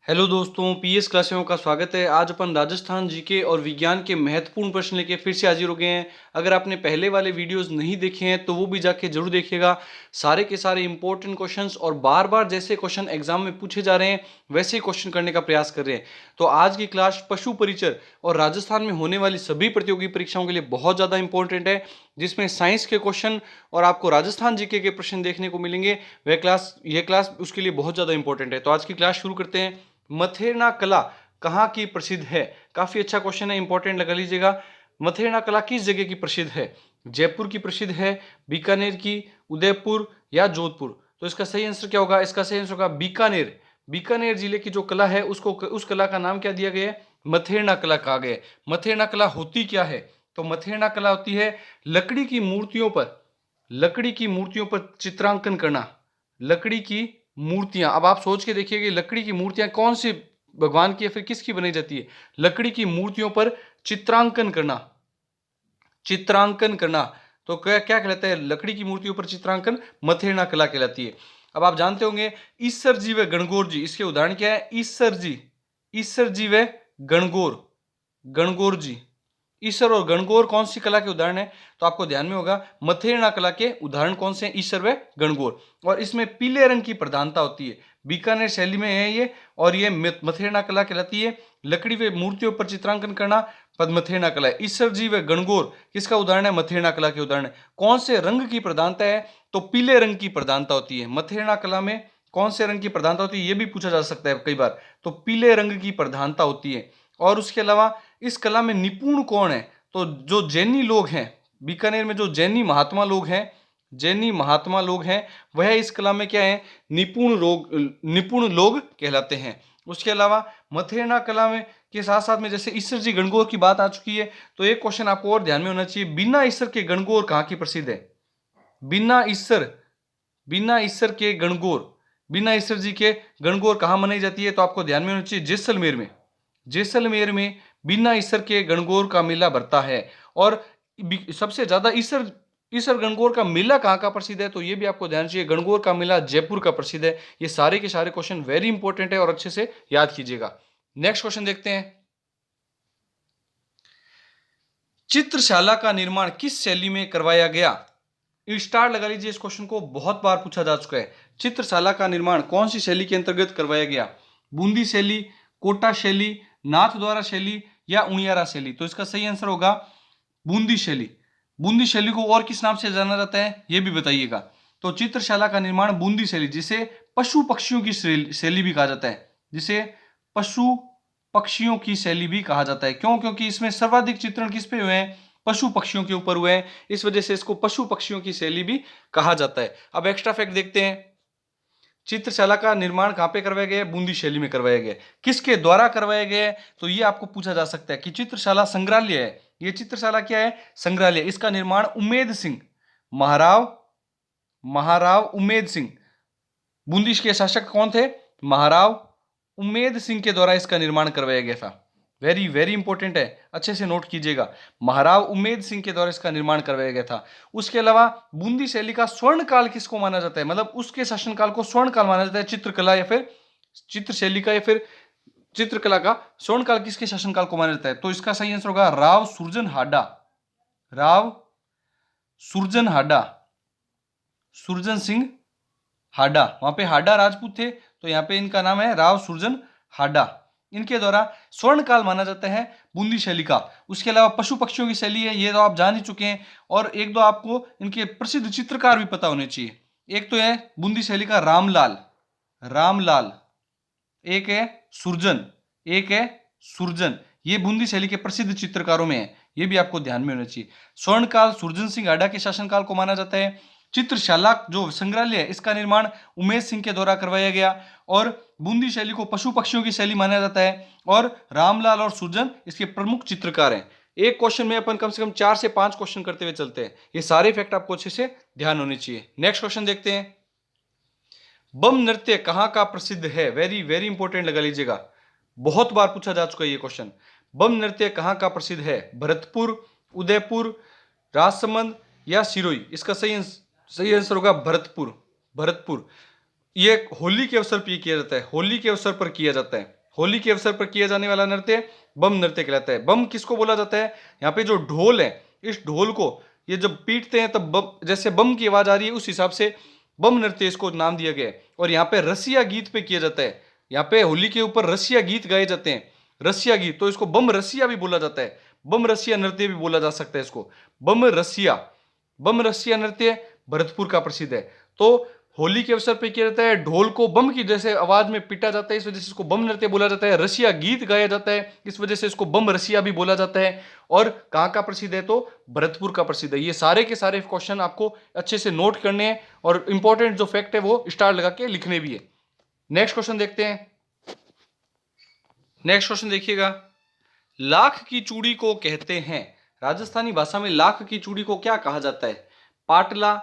Hello दोस्तों, PS classes का स्वागत है। आज अपन राजस्थान जीके और विज्ञान के महत्वपूर्ण प्रश्न लेके फिर से हाजिर हो गए हैं। अगर आपने पहले वाले वीडियोस नहीं देखे हैं तो वो भी जाके जरूर देखिएगा। सारे के सारे इंपॉर्टेंट क्वेश्चंस और बार बार जैसे क्वेश्चन एग्जाम में पूछे जा रहे हैं वैसे ही क्वेश्चन करने का प्रयास कर रहे हैं। तो आज की क्लास पशु परिचर और राजस्थान में होने वाली सभी प्रतियोगी परीक्षाओं के लिए बहुत ज्यादा इंपॉर्टेंट है, जिसमें साइंस के क्वेश्चन और आपको राजस्थान जीके के प्रश्न देखने को मिलेंगे। ये क्लास उसके लिए बहुत ज्यादा इंपॉर्टेंट है। तो आज की क्लास शुरू करते हैं। मथेरना कला कहाँ की प्रसिद्ध है? काफी अच्छा क्वेश्चन है, इंपॉर्टेंट लगा लीजिएगा। मथेरना कला किस जगह की प्रसिद्ध है? जयपुर की प्रसिद्ध है, बीकानेर की, उदयपुर या जोधपुर? तो इसका सही आंसर क्या होगा? इसका सही आंसर होगा बीकानेर। बीकानेर जिले की जो कला है उसको उस कला का नाम क्या दिया गया है? मथेरना कला कहा गया है। मथेरना कला होती क्या है? तो मथेरना कला होती है लकड़ी की मूर्तियों पर चित्रांकन करना। लकड़ी की मूर्तियां, अब आप सोच के देखिए कि लकड़ी की मूर्तियां कौन से भगवान की या फिर किसकी बनाई जाती है? लकड़ी की मूर्तियों पर चित्रांकन करना। चित्रांकन करना तो क्या क्या कहलाता है? लकड़ी की मूर्तियों पर चित्रांकन मथेरना कला कहलाती है। अब आप जानते होंगे ईसर जी व गणगौर जी, इसके उदाहरण क्या है? ईसर जी व गणगौर, गणगौर जी। ईसर और गणगौर कौन सी कला के उदाहरण है? तो आपको ध्यान में होगा मथेरना कला के उदाहरण कौन से हैं? ईसर व गणगौर। और इसमें पीले रंग की प्रधानता होती है, बीकानेर शैली में है ये, और ये मथेरना कला कहलाती है। लकड़ी व मूर्तियों पर चित्रांकन करना पद मथेरना कला है। ईसर जी व गणगौर किसका उदाहरण है? मथेरना कला के उदाहरण है। कौन से रंग की प्रधानता है? तो पीले रंग की प्रधानता होती है। मथेरना कला में कौन से रंग की प्रधानता होती है ये भी पूछा जा सकता है कई बार। तो पीले रंग की प्रधानता होती है। और उसके अलावा इस कला में निपुण कौन है? तो जो जैनी लोग हैं, बीकानेर में जो जैनी महात्मा लोग हैं वह इस कला में क्या है? निपुण लोग कहलाते हैं। उसके अलावा मथेरना कला में के साथ साथ में जैसे ईसर जी गणगौर की बात आ चुकी है, तो एक क्वेश्चन आपको और ध्यान में होना चाहिए, बिना ईसर के गणगौर कहाँ की प्रसिद्ध है? बिना ईसर के गणगौर, बिना ईसर जी के गणगौर कहाँ मनाई जाती है? तो आपको ध्यान में होना चाहिए जैसलमेर में बिना ईसर के गणगौर का मेला भरता है। और सबसे ज्यादा ईसर गणगौर का मेला कहाँ का प्रसिद्ध है? तो ये भी आपको ध्यान चाहिए, गणगौर का मेला जयपुर का प्रसिद्ध है। ये सारे के सारे क्वेश्चन वेरी इंपॉर्टेंट है और अच्छे से याद कीजिएगा। नेक्स्ट क्वेश्चन देखते हैं। चित्रशाला का निर्माण किस शैली में करवाया गया? स्टार लगा लीजिए, इस क्वेश्चन को बहुत बार पूछा जा चुका है। चित्रशाला का निर्माण कौन सी शैली के अंतर्गत करवाया गया? बूंदी शैली, कोटा शैली, नाथद्वारा शैली या उनियारा शैली? तो इसका सही आंसर होगा बूंदी शैली। बूंदी शैली को और किस नाम से जाना जाता है ये भी बताइएगा। तो चित्रशाला का निर्माण बूंदी शैली, जिसे पशु पक्षियों की शैली भी कहा जाता है, जिसे पशु पक्षियों की शैली भी कहा जाता है। क्यों? क्योंकि इसमें सर्वाधिक चित्रण किस पे हुए हैं? पशु पक्षियों के ऊपर हुए हैं, इस वजह से इसको पशु पक्षियों की शैली भी कहा जाता है। अब एक्स्ट्रा फैक्ट देखते हैं। चित्रशाला का निर्माण कहां पे करवाया गया है? बूंदी शैली में करवाया गया है। किसके द्वारा करवाया गया है? तो ये आपको पूछा जा सकता है कि चित्रशाला संग्रहालय है, ये चित्रशाला क्या है? संग्रहालय। इसका निर्माण उमेद सिंह, महाराव उमेद सिंह, बूंदी के शासक कौन थे? महाराव उमेद सिंह के द्वारा इसका निर्माण करवाया गया था। वेरी वेरी इंपॉर्टेंट है, अच्छे से नोट कीजिएगा। महाराव उमेद सिंह के द्वारा इसका निर्माण करवाया गया था। उसके अलावा बूंदी शैली का स्वर्ण काल किसको माना जाता है? मतलब उसके शासनकाल को स्वर्ण काल माना जाता है, चित्रकला या फिर चित्र शैली का या फिर चित्रकला का स्वर्ण काल किसके शासनकाल को माना जाता है? तो इसका सही आंसर होगा राव सुरजन हाडा। राव सुरजन हाडा, सुरजन सिंह हाडा, वहां पे हाडा राजपूत थे, तो यहाँ पे इनका नाम है राव सुरजन हाडा। इनके द्वारा स्वर्ण काल माना जाता है बूंदी शैली का। उसके अलावा पशु पक्षियों की शैली है, ये तो आप जान ही चुके हैं। और एक दो आपको इनके प्रसिद्ध चित्रकार भी पता होने चाहिए। एक तो है बूंदी शैली का रामलाल, एक है सुरजन, ये बूंदी शैली के प्रसिद्ध चित्रकारों में है, ये भी आपको ध्यान में होना चाहिए। स्वर्णकाल सुरजन सिंह हाडा के शासनकाल को माना जाता है। चित्रशाला जो संग्रहालय है इसका निर्माण उमेश सिंह के द्वारा करवाया गया। और बूंदी शैली को पशु पक्षियों की शैली माना जाता है। और रामलाल और सुरजन इसके प्रमुख चित्रकार हैं। एक क्वेश्चन में अपन कम से कम 4 से 5 क्वेश्चन करते हुए चलते हैं, ये सारे फैक्ट आपको अच्छे से ध्यान होने चाहिए। नेक्स्ट क्वेश्चन देखते हैं। बम नृत्य कहाँ का प्रसिद्ध है? वेरी वेरी इंपॉर्टेंट लगा लीजिएगा, बहुत बार पूछा जा चुका है ये क्वेश्चन। बम नृत्य कहाँ का प्रसिद्ध है? भरतपुर, उदयपुर, राजसमंद या सिरोही? इसका सही आंसर होगा भरतपुर। ये होली के अवसर पर किया जाता है, होली के अवसर पर किया जाता है। होली के अवसर पर किया जाने वाला नृत्य बम नृत्य कहलाता है। बम किसको बोला जाता है? यहाँ पे जो ढोल है, इस ढोल को ये जब पीटते हैं तब बम, जैसे बम की आवाज आ रही है उस हिसाब से बम नृत्य इसको नाम दिया गया है। और यहाँ पे रसिया गीत पे किया जाता है। यहाँ पे होली के ऊपर रसिया गीत गाए जाते हैं, रसिया गीत, तो इसको बम रसिया भी बोला जाता है, बम रसिया नृत्य भी बोला जा सकता है इसको, बम रसिया। बम रसिया नृत्य भरतपुर का प्रसिद्ध है। तो होली के अवसर पर किया जाता है, ढोल को बम की जैसे आवाज में पीटा जाता है, इस वजह से इसको बम नृत्य बोला जाता है। रसिया गीत गाया जाता है, इस वजह से इसको बम रसिया भी बोला जाता है। और कहां का प्रसिद्ध है? तो भरतपुर का प्रसिद्ध है। ये सारे के सारे क्वेश्चन आपको अच्छे से नोट करने हैं और इंपॉर्टेंट जो फैक्ट है वो स्टार लगा के लिखने भी है। नेक्स्ट क्वेश्चन देखते हैं। नेक्स्ट क्वेश्चन देखिएगा, लाख की चूड़ी को कहते हैं, राजस्थानी भाषा में लाख की चूड़ी को क्या कहा जाता है? पाटला,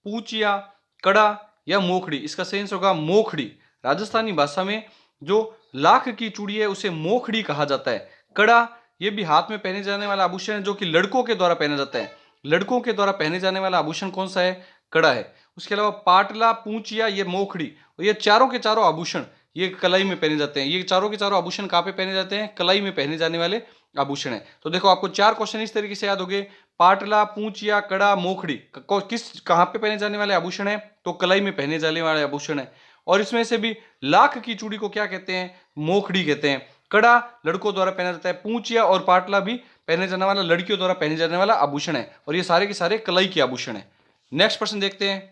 पूचिया, कड़ा या मोखड़ी? इसका सही आंसर होगा मोखड़ी। राजस्थानी भाषा में जो लाख की चूड़ी है उसे मोखड़ी कहा जाता है। कड़ा ये भी हाथ में पहने जाने वाला आभूषण है जो कि लड़कों के द्वारा पहना जाता है। लड़कों के द्वारा पहने जाने वाला आभूषण कौन सा है? कड़ा है। उसके अलावा पाटला, पूंचिया, ये मोखड़ी, और ये चारों के चारों आभूषण ये कलाई में पहने जाते हैं। ये चारों के चारों आभूषण कहाँ पे पहने जाते हैं? कलाई में पहने जाने वाले आभूषण है। तो देखो आपको चार क्वेश्चन इस तरीके से याद हो गए, पाटला, पूंचिया, कड़ा, मोखड़ी किस कहाँ पे पहने जाने वाले आभूषण है? तो कलाई में पहने जाने वाले आभूषण है। और इसमें से भी लाख की चूड़ी को क्या कहते हैं? मोखड़ी कहते हैं। कड़ा लड़कों द्वारा पहना जाता है, पूंचिया और पाटला भी पहने जाने वाला, लड़कियों द्वारा पहने जाने वाला आभूषण है। और ये सारे के सारे कलाई के आभूषण है। नेक्स्ट प्रश्न देखते हैं,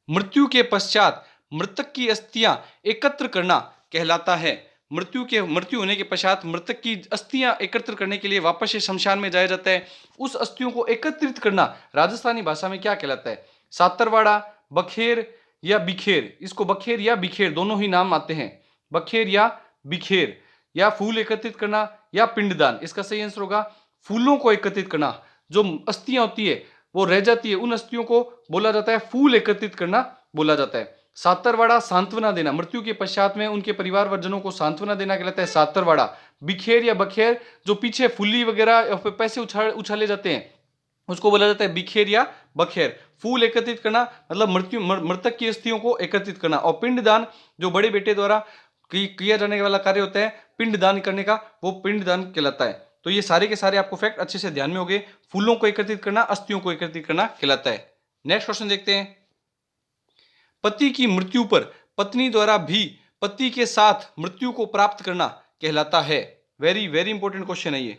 मृत्यु के पश्चात मृतक की अस्थियां एकत्र करना कहलाता है। मृत्यु होने के पश्चात मृतक की अस्थियां एकत्र करने के लिए वापस से शमशान में जाया जाता है। उस अस्थियों को एकत्रित करना राजस्थानी भाषा में क्या कहलाता है? सातरवाड़ा, बखेर या बिखेर? इसको बखेर या बिखेर दोनों ही नाम आते हैं, बखेर या बिखेर। या फूल एकत्रित करना या पिंडदान? इसका सही आंसर होगा फूलों को एकत्रित करना। जो अस्थियां होती है वो रह जाती है, उन अस्थियों को बोला जाता है फूल एकत्रित करना बोला जाता है। सातरवाड़ा सांत्वना देना, मृत्यु के पश्चात में उनके परिवार वर्जनों को सांत्वना देना कहलाता है सातरवाड़ा। बिखेर या बखेर जो पीछे फुल्ली वगैरह पैसे उछाले जाते हैं उसको बोला जाता है बिखेर या बखेर। फूल एकत्रित करना मतलब मृतक की अस्थियों को एकत्रित करना। और पिंडदान जो बड़े बेटे द्वारा किया जाने वाला कार्य होता है पिंडदान करने का, वो पिंडदान कहलाता है। तो ये सारे के सारे आपको फैक्ट अच्छे से ध्यान में हो गए। फूलों को एकत्रित करना, अस्थियों को एकत्रित करना कहलाता है। नेक्स्ट क्वेश्चन देखते हैं, पति की मृत्यु पर पत्नी द्वारा भी पति के साथ मृत्यु को प्राप्त करना कहलाता है। वेरी वेरी इंपॉर्टेंट क्वेश्चन है ये,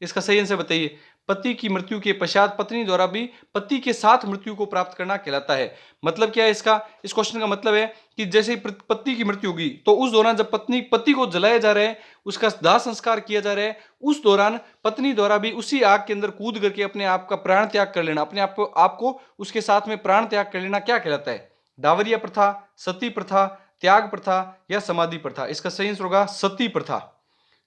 इसका सही आंसर बताइए। पति की मृत्यु के पश्चात पत्नी द्वारा भी पति के साथ मृत्यु को प्राप्त करना कहलाता है। मतलब क्या है इसका? इस क्वेश्चन का मतलब है कि जैसे पति की मृत्यु होगी तो उस दौरान जब पति को जलाया जा रहा है, उसका दाह संस्कार किया जा रहा है, उस दौरान पत्नी द्वारा भी उसी आग के अंदर कूद करके अपने आप का प्राण त्याग कर लेना, अपने आपको उसके साथ में प्राण त्याग कर लेना क्या कहलाता है? डावरिया प्रथा, सती प्रथा, त्याग प्रथा या समाधि प्रथा? इसका सही आंसर होगा सती प्रथा।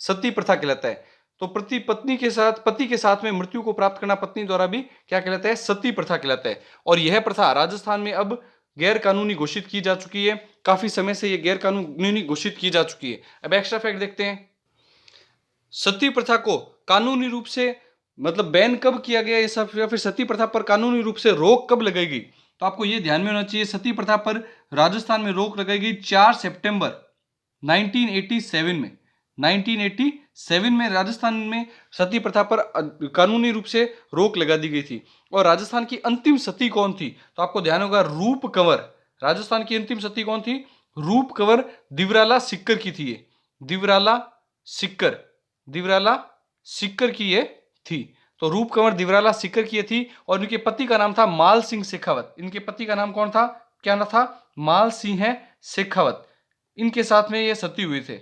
सती प्रथा कहलाता है। तो पति के साथ में मृत्यु को प्राप्त करना पत्नी द्वारा भी क्या कहलाता है? सती प्रथा कहलाता है। और यह प्रथा राजस्थान में अब गैर कानूनी घोषित की जा चुकी है। काफी समय से यह गैर कानूनी घोषित की जा चुकी है। अब एक्स्ट्रा फैक्ट देखते हैं, सती प्रथा को कानूनी रूप से मतलब बैन कब किया गया ये सब, या फिर सती प्रथा पर कानूनी रूप से रोक कब लगाई गई? तो आपको यह ध्यान में होना चाहिए, सती प्रथा पर राजस्थान में रोक लगाई गई 4 सितंबर 1987 में। 1987 में राजस्थान में सती प्रथा पर कानूनी रूप से रोक लगा दी गई थी। और राजस्थान की अंतिम सती कौन थी? तो आपको ध्यान होगा रूप कंवर। राजस्थान की अंतिम सती कौन थी? रूप कंवर दिवराला सिक्कर की थी। ये दिवराला सिक्कर की ये थी। तो रूप कंवर दिवराला सिक्कर की ये थी। और इनके पति का नाम था माल सिंह शेखावत। इनके पति का नाम कौन था? क्या नाम था? माल सिंह शेखावत। इनके साथ में ये सती हुए थे,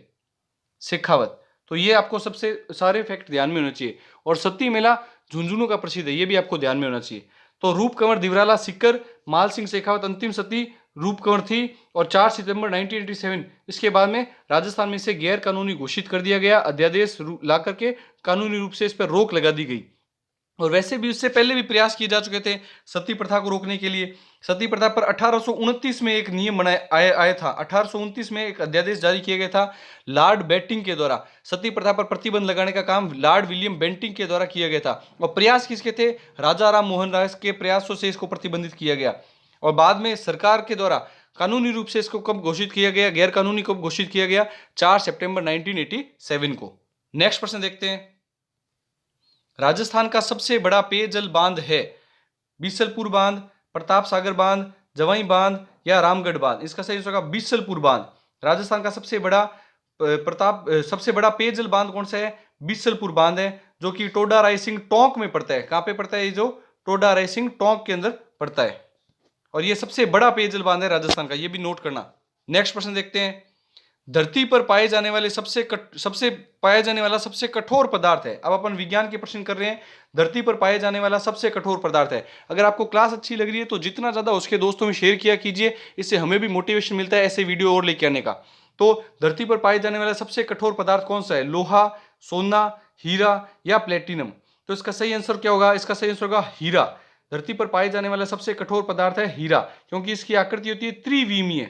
शेखावत। तो ये आपको सबसे सारे फैक्ट ध्यान में होना चाहिए। और सती मेला झुंझुनू का प्रसिद्ध है, ये भी आपको ध्यान में होना चाहिए। तो रूप कंवर दिवराला सिक्कर, माल सिंह शेखावत अंतिम सती रूप कंवर थी। और 4 सितंबर 1987 इसके बाद में राजस्थान में इसे गैर कानूनी घोषित कर दिया गया। अध्यादेश ला करके कानूनी रूप से इस पर रोक लगा दी गई। और वैसे भी उससे पहले भी प्रयास किए जा चुके थे सती प्रथा को रोकने के लिए। सती प्रथा पर 1829 में एक नियम आया था। 1829 में एक अध्यादेश जारी किया गया था लॉर्ड बेंटिंक के द्वारा। सती प्रथा पर प्रतिबंध लगाने का काम लॉर्ड विलियम बेंटिंक के द्वारा किया गया था। और प्रयास किसके थे? राजा राम मोहन राय के प्रयासों से इसको प्रतिबंधित किया गया। और बाद में सरकार के द्वारा कानूनी रूप से इसको कब घोषित किया गया, गैर कानूनी कब घोषित किया गया? 4 सितंबर 1987 को। नेक्स्ट प्रश्न देखते हैं। राजस्थान का सबसे बड़ा पेयजल बांध है बीसलपुर बांध, प्रताप सागर बांध, जवाई बांध या रामगढ़ बांध? इसका सही आंसर होगा बीसलपुर बांध। राजस्थान का सबसे बड़ा पेयजल बांध कौन सा है? बीसलपुर बांध है, जो कि टोडा रायसिंह टोंक में पड़ता है। कहां पे पड़ता है? ये जो टोडा रायसिंह टोंक के अंदर पड़ता है, और ये सबसे बड़ा पेयजल बांध है राजस्थान का, ये भी नोट करना। नेक्स्ट प्रश्न देखते हैं। धरती पर पाए जाने वाले सबसे कठोर पदार्थ है। अब अपन विज्ञान के प्रश्न कर रहे हैं। धरती पर पाए जाने वाला सबसे कठोर पदार्थ है। अगर आपको क्लास अच्छी लग रही है तो जितना ज्यादा उसके दोस्तों में शेयर किया कीजिए, इससे हमें भी मोटिवेशन मिलता है ऐसे वीडियो और लेके आने का। तो धरती पर पाए जाने वाला सबसे कठोर पदार्थ कौन सा है? लोहा, सोना, हीरा या प्लेटिनम? तो इसका सही आंसर क्या होगा? इसका सही आंसर होगा हीरा। धरती पर पाए जाने वाला सबसे कठोर पदार्थ है हीरा, क्योंकि इसकी आकृति होती है त्रिविमीय,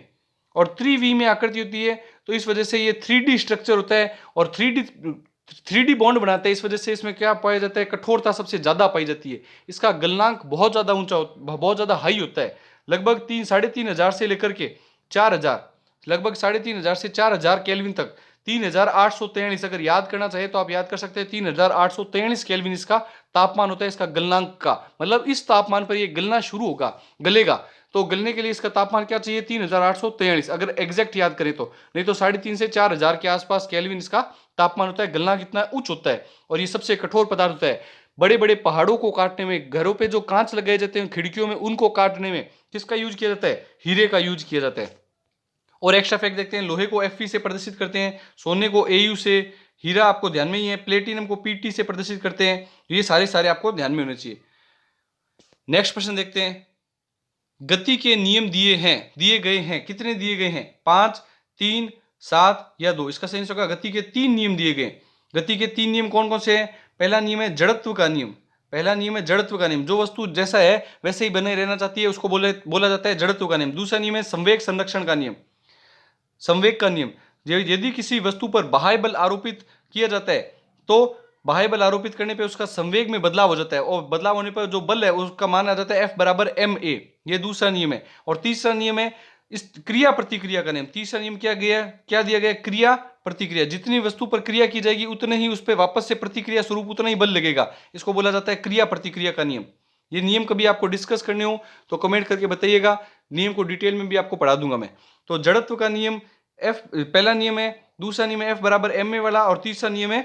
और त्रिविमीय आकृति होती है, तो इस वजह से ये 3D स्ट्रक्चर होता है और 3D बॉन्ड बनाता है। इस वजह से इसमें क्या पाया जाता है? कठोरता सबसे ज्यादा पाई जाती है। इसका गलनांक बहुत ज्यादा ऊंचा, बहुत ज्यादा हाई होता है, लगभग 3,500 से लेकर के 4,000, लगभग 3,500 से 4,000 केल्विन तक। 3,843, अगर याद करना चाहे तो आप याद कर सकते हैं, 3,843 केल्विन इसका तापमान होता है, इसका गलनांक का। मतलब इस तापमान पर ये गलना शुरू होगा, गलेगा। तो गलने के लिए इसका तापमान क्या चाहिए? 3,843, अगर एग्जैक्ट याद करें तो। नहीं तो 3,500 से 4,000 के आसपास केल्विन इसका तापमान होता है। गलना कितना उच्च होता है, और ये सबसे कठोर पदार्थ होता है। बड़े बड़े पहाड़ों को काटने में, घरों पे जो कांच लगाए जाते हैं खिड़कियों में, उनको काटने में किसका यूज किया जाता है? हीरे का यूज किया जाता है। और एक्स्ट्रा फैक्ट देखते हैं। लोहे को Fe से प्रदर्शित करते हैं, सोने को Au से, हीरा आपको ध्यान में ही है, प्लेटिनम को Pt से प्रदर्शित करते हैं। ये सारे आपको ध्यान में होने चाहिए। नेक्स्ट प्रश्न देखते हैं। गति के नियम दिए गए हैं, कितने दिए गए हैं? 5, 3, 7 या 2? इसका सही आंसर होगा गति के 3 नियम दिए गए। गति के 3 नियम कौन कौन से हैं? पहला नियम है जड़त्व का नियम। पहला नियम है जड़त्व का नियम, जो वस्तु जैसा है वैसे ही बने रहना चाहती है उसको बोला जाता है जड़त्व का नियम। दूसरा नियम है संवेग संरक्षण का नियम, संवेग का नियम। यदि किसी वस्तु पर बाह्य बल आरोपित किया जाता है तो बाह्य बल आरोपित करने पे उसका संवेग में बदलाव हो जाता है, और बदलाव होने पर जो बल है उसका मान आ जाता है F बराबर ma। ये दूसरा नियम है। और तीसरा नियम है इस क्रिया प्रतिक्रिया का नियम। तीसरा नियम क्या दिया गया? क्रिया प्रतिक्रिया। जितनी वस्तु पर क्रिया की जाएगी उतने ही उस पर वापस से प्रतिक्रिया स्वरूप उतना ही बल लगेगा। इसको बोला जाता है क्रिया प्रतिक्रिया का नियम। ये नियम कभी आपको डिस्कस करने हो तो कमेंट करके बताइएगा, नियम को डिटेल में भी आपको पढ़ा दूंगा मैं। तो जड़त्व का नियम पहला नियम है, दूसरा नियम है F बराबर ma वाला, और तीसरा नियम है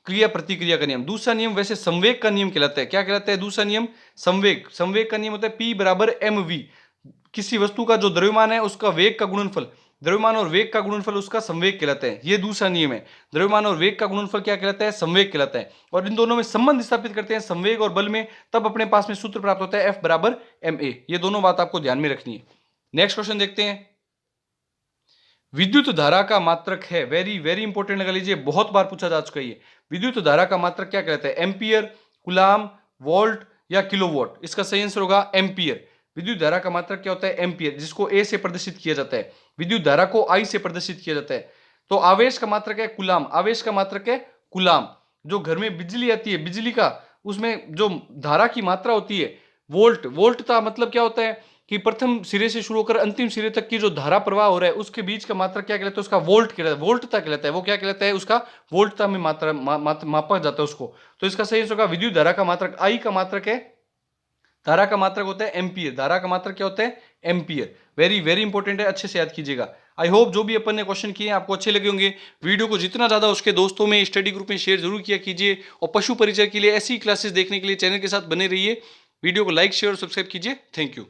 क्रिया प्रतिक्रिया का नियम। दूसरा नियम वैसे संवेग का नियम कहलाता है। क्या कहलाता है दूसरा नियम? संवेग का नियम होता है P बराबर mv। किसी वस्तु का जो द्रव्यमान है उसका वेग का गुणनफल, द्रव्यमान और वेग का गुणनफल उसका संवेग कहलाता है। ये दूसरा नियम है। द्रव्यमान और वेग का गुणनफल क्या कहलाता है? संवेग कहलाता है। और इन दोनों में संबंध स्थापित करते हैं संवेग और बल में, तब अपने पास में सूत्र प्राप्त होता है F बराबर ma। ये दोनों बात आपको ध्यान में रखनी है। नेक्स्ट क्वेश्चन देखते हैं। विद्युत धारा का मात्रक है, वेरी वेरी इंपॉर्टेंट लगा लीजिए, बहुत बार पूछा जा चुका है ये। विद्युत धारा का मात्रक क्या कहलाता है? एम्पियर, कूलाम, वोल्ट या किलोवाट? इसका सही आंसर होगा एम्पियर। विद्युत धारा का मात्रक क्या होता है? एम्पियर, जिसको ए से प्रदर्शित किया जाता है। विद्युत धारा को आई से प्रदर्शित किया जाता है। तो आवेश का मात्रक है कूलाम, आवेश का मात्रक है कूलाम। जो घर में बिजली आती है, बिजली का उसमें जो धारा की मात्रा होती है वोल्ट, वोल्ट का मतलब क्या होता है कि प्रथम सिरे से शुरू होकर अंतिम सिरे तक की जो धारा प्रवाह हो रहा है उसके बीच का मात्रा क्या कहलाता है? उसका वोल्ट कहलाता है, वोल्टता कहलाता है। वो क्या कहलाता है? उसका वोल्टता में मात्रा मापा जाता है उसको। तो इसका सही आंसर होगा विद्युत धारा का मात्रक। आई का मात्रक है, धारा का मात्रक होता है एम्पियर। धारा का मात्रक क्या होता है? एम्पियर। वेरी वेरी इंपॉर्टेंट है, अच्छे से याद कीजिएगा। आई होप जो भी अपन ने क्वेश्चन किए आपको अच्छे लगे होंगे। वीडियो को जितना ज्यादा उसके दोस्तों में, स्टडी ग्रुप में शेयर जरूर किया कीजिए, और पशु परिचय के लिए ऐसी क्लासेस देखने के लिए चैनल के साथ बने रहिए। वीडियो को लाइक, शेयर और सब्सक्राइब कीजिए। Thank you.